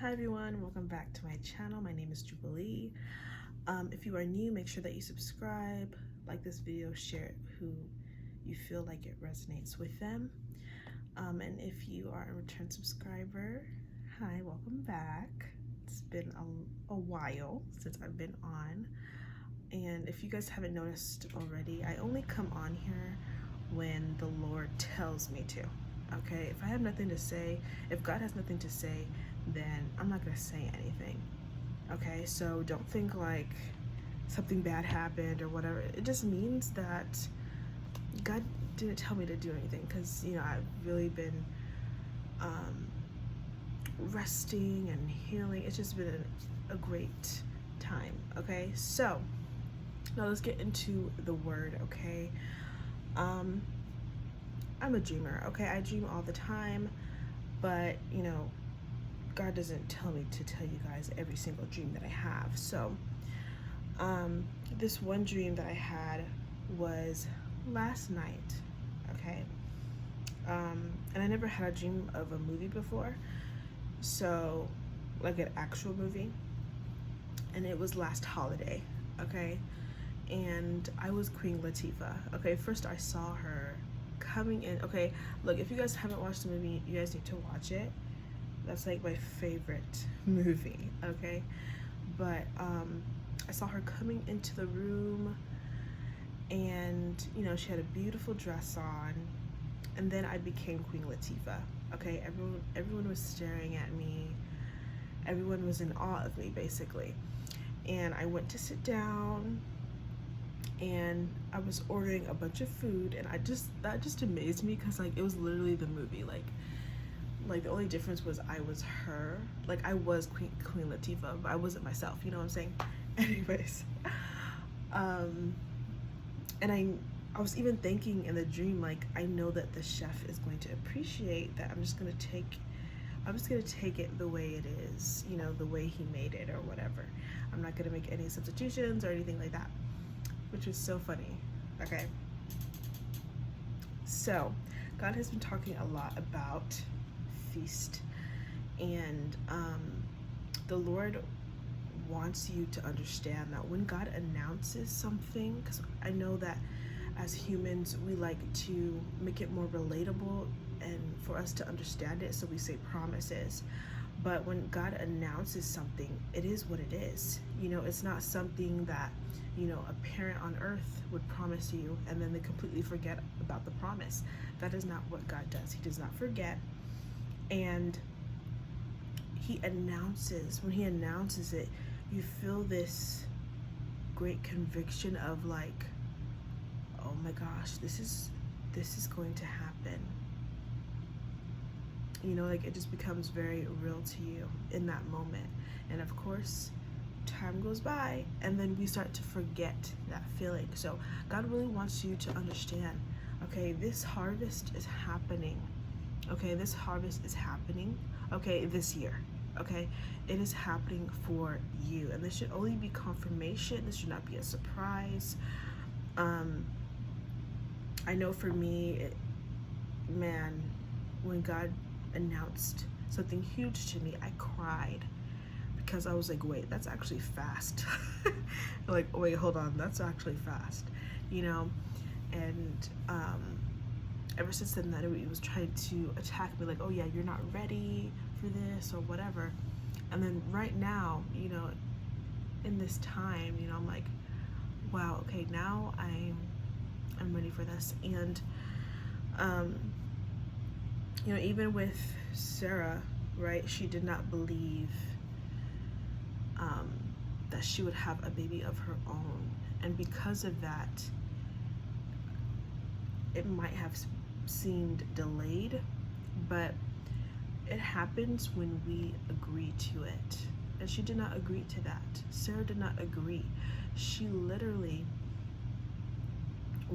Hi everyone, welcome back to my channel. My name is Jubilee. If you are new, make sure that you subscribe, like this video, share it who you feel like it resonates with them. And if you are a return subscriber, hi, welcome back. It's been a while since I've been on. And if you guys haven't noticed already, I only come on here when the Lord tells me to. Okay, if I have nothing to say, if God has nothing to say, then I'm not gonna say anything. Okay, so don't think like something bad happened or whatever. It just means that God didn't tell me to do anything, because I've really been resting and healing. It's just been a great time. Okay, so now let's get into the word. Okay, I'm a dreamer. Okay, I dream all the time, but God doesn't tell me to tell you guys every single dream that I have. So this one dream that I had was last night. Okay, and I never had a dream of a movie before, so like an actual movie, and it was last holiday. Okay, and I was Queen Latifah. Okay, first I saw her coming in. Okay, look, if you guys haven't watched the movie, you guys need to watch it. That's like my favorite movie. Okay, but I saw her coming into the room, and she had a beautiful dress on, and then I became Queen Latifah. Okay, everyone was staring at me. Everyone was in awe of me, basically. And I went to sit down, and I was ordering a bunch of food, and that just amazed me, because like it was literally the movie. Like the only difference was I was her. Like I was Queen Latifah, but I wasn't myself, you know what I'm saying? Anyways, and I was even thinking in the dream, like, I know that the chef is going to appreciate that I'm just gonna take it the way it is, the way he made it or whatever. I'm not gonna make any substitutions or anything like that, which was so funny. Okay, so God has been talking a lot about feast, and the Lord wants you to understand that when God announces something, because I know that as humans we like to make it more relatable and for us to understand it, so we say promises. But when God announces something, it is what it is. It's not something that a parent on earth would promise you and then they completely forget about the promise. That is not what God does. He does not forget. And when he announces it, you feel this great conviction of like, oh my gosh, this is going to happen. Like it just becomes very real to you in that moment. And of course, time goes by, and then we start to forget that feeling. So God really wants you to understand, okay, this harvest is happening. Okay, this harvest is happening, okay, this year. Okay, it is happening for you, and this should only be confirmation. This should not be a surprise. I know for me, man, when God announced something huge to me, I cried, because I was like, wait, that's actually fast. Like, wait, hold on, that's actually fast, and ever since then, that he was trying to attack me, like, oh yeah, you're not ready for this or whatever. And then right now, in this time, I'm like, wow, okay, now I'm ready for this. And even with Sarah, right, she did not believe that she would have a baby of her own, and because of that, it might have seemed delayed, but it happens when we agree to it. And she did not agree to that. Sarah did not agree. She literally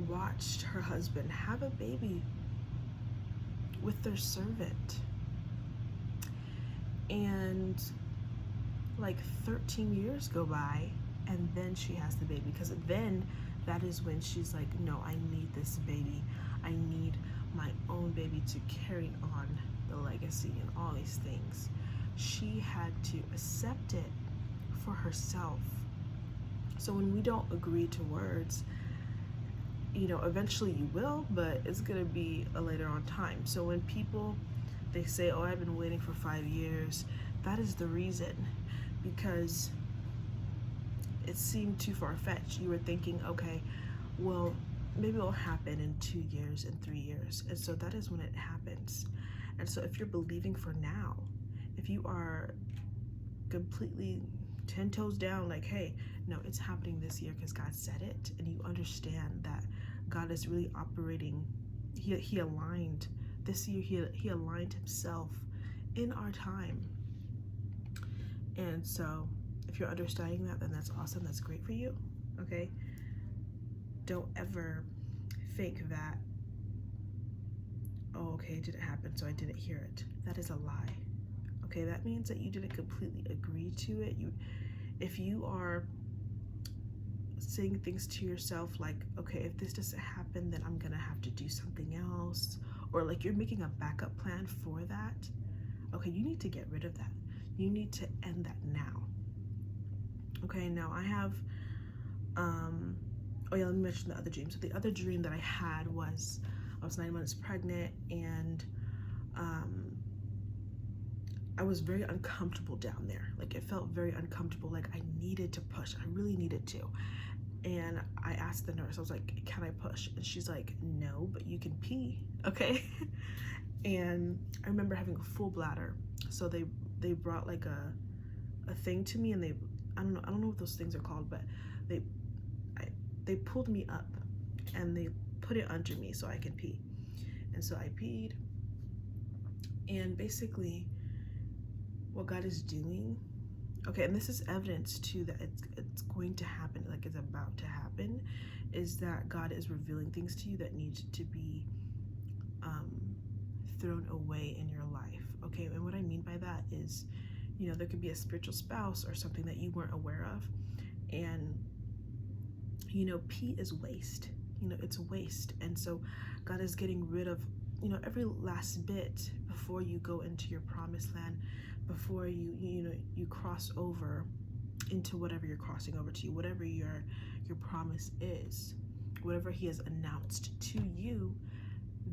watched her husband have a baby with their servant, and like 13 years go by, and then she has the baby, because then that is when she's like, no, I need this baby. I need my own baby to carry on the legacy and all these things. she had to accept it for herself. So when we don't agree to words, eventually you will, but it's gonna be a later on time. So when people, they say, oh, I've been waiting for 5 years, that is the reason, because it seemed too far-fetched. You were thinking, okay, well, maybe it'll happen in 2 years, in 3 years. And so that is when it happens. And so if you're believing for now, if you are completely 10 toes down, like, hey, no, it's happening this year because God said it, and you understand that God is really operating, he aligned this year, he aligned himself in our time. And so if you're understanding that, then that's awesome. That's great for you. Okay, don't ever think that, oh, okay, it didn't happen, so I didn't hear it. That is a lie. Okay, that means that you didn't completely agree to it. If you are saying things to yourself like, okay, if this doesn't happen, then I'm gonna have to do something else, or like you're making a backup plan for that, okay, you need to get rid of that. You need to end that now. Okay, now I have, oh yeah, let me mention the other dream. So the other dream that I had was I was 9 months pregnant, and I was very uncomfortable down there. Like, it felt very uncomfortable. Like, I needed to push. I really needed to. And I asked the nurse, I was like, can I push? And she's like, no, but you can pee, okay? And I remember having a full bladder. So they brought like a thing to me, and I don't know what those things are called, but they pulled me up and they put it under me so I can pee. And so I peed. And basically what God is doing, okay, and this is evidence too that it's going to happen, like it's about to happen, is that God is revealing things to you that need to be thrown away in your life. Okay, and what I mean by that is, there could be a spiritual spouse or something that you weren't aware of, and pee is waste. It's waste. And so God is getting rid of every last bit before you go into your promised land, before you cross over into whatever you're crossing over to, whatever your promise is, whatever he has announced to you.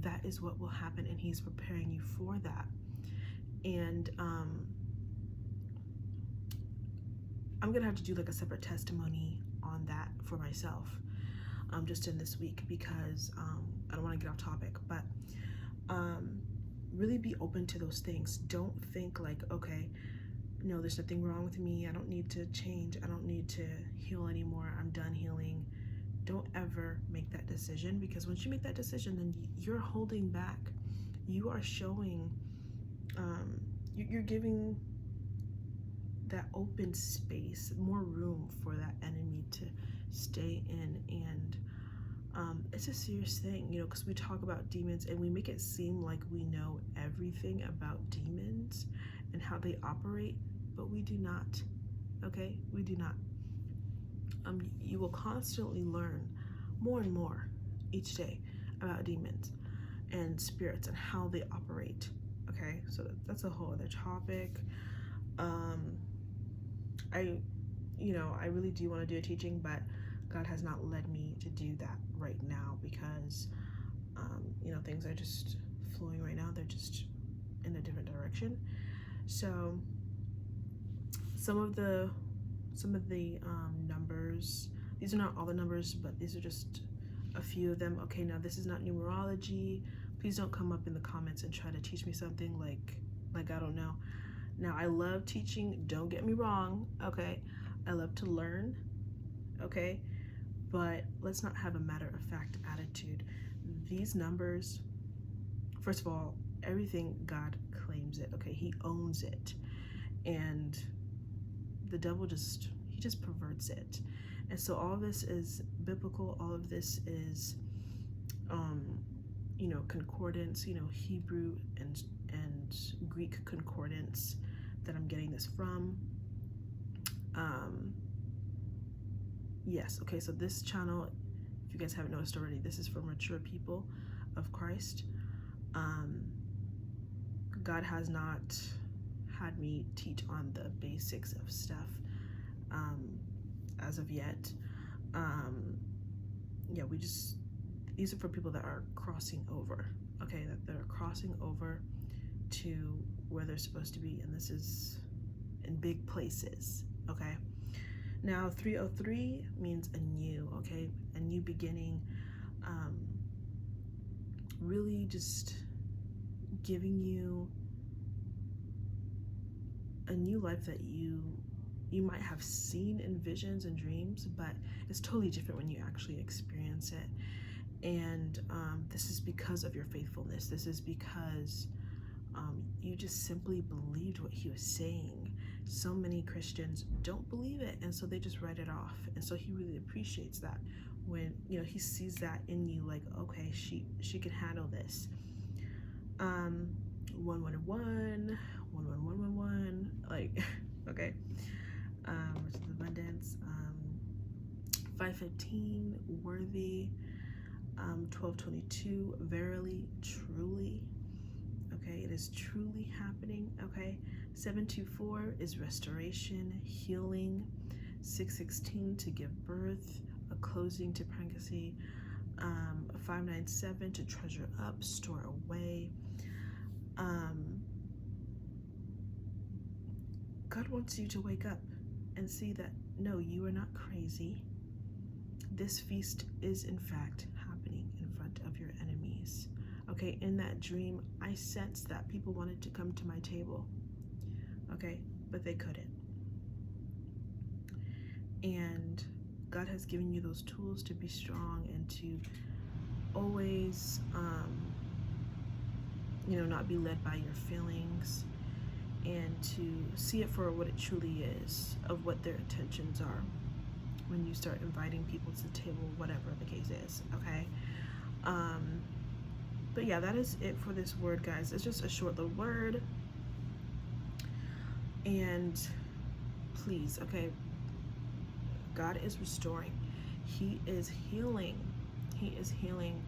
That is what will happen, and he's preparing you for that. And I'm gonna have to do like a separate testimony on that for myself, just in this week, because I don't want to get off topic, but really be open to those things. Don't think like, okay, no, there's nothing wrong with me, I don't need to change, I don't need to heal anymore, I'm done healing. Don't ever make that decision, because once you make that decision, then you're holding back. You are showing, you're giving that open space, more room for that enemy to stay in. And it's a serious thing, because we talk about demons and we make it seem like we know everything about demons and how they operate, but we do not. Okay, we do not. You will constantly learn more and more each day about demons and spirits and how they operate. Okay, so that's a whole other topic. I really do want to do a teaching, but God has not led me to do that right now, because things are just flowing right now. They're just in a different direction. So some of the numbers, these are not all the numbers, but these are just a few of them. Okay, now this is not numerology. Please don't come up in the comments and try to teach me something like I don't know. Now, I love teaching, don't get me wrong, okay? I love to learn, okay? But let's not have a matter-of-fact attitude. These numbers, first of all, everything, God claims it, okay? He owns it. And the devil he just perverts it. And so all of this is biblical. All of this is, concordance, Hebrew and Greek concordance that I'm getting this from. Yes, okay, so this channel, if you guys haven't noticed already, this is for mature people of Christ. God has not had me teach on the basics of stuff as of yet. Yeah, these are for people that are crossing over, okay, that they're crossing over to where they're supposed to be, and this is in big places, okay? Now, 303 means a new, okay? A new beginning, really just giving you a new life that you might have seen in visions and dreams, but it's totally different when you actually experience it. And this is because of your faithfulness. This is because you just simply believed what he was saying. So many Christians don't believe it, and so they just write it off. And so he really appreciates that when, you know, he sees that in you, like, okay, she can handle this. 111, 11111, like, okay. Which is abundance. 515, worthy. 1222, verily, truly. Okay, it is truly happening. Okay, 724 is restoration, healing. 616, to give birth, a closing to pregnancy. 597, to treasure up, store away. God wants you to wake up and see that no, you are not crazy. This feast is in fact happening in front of your enemies. Okay, in that dream, I sensed that people wanted to come to my table, okay, but they couldn't. And God has given you those tools to be strong and to always, you know, not be led by your feelings, and to see it for what it truly is, of what their intentions are when you start inviting people to the table, whatever the case is, okay? But yeah, that is it for this word, guys. It's just a short little word. And please, okay, God is restoring. He is healing. He is healing.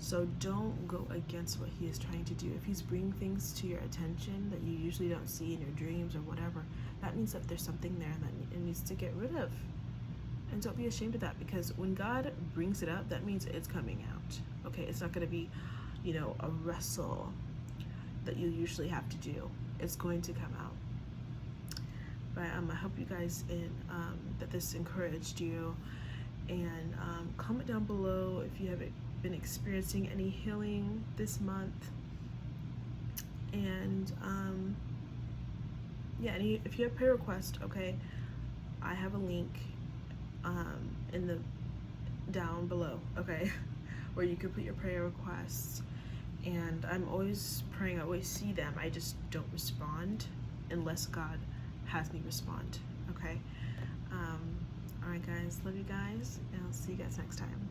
So don't go against what he is trying to do. If he's bringing things to your attention that you usually don't see in your dreams or whatever, that means that there's something there that it needs to get rid of. And don't be ashamed of that, because when God brings it up, that means it's coming out. Okay, it's not going to be, you know, a wrestle that you usually have to do. It's going to come out. But I hope you guys that this encouraged you. And comment down below if you have been experiencing any healing this month. And yeah, if you have prayer requests, okay, I have a link in the down below, okay, where you can put your prayer requests. And I'm always praying. I always see them. I just don't respond unless God has me respond, okay? All right, guys, love you guys, and I'll see you guys next time.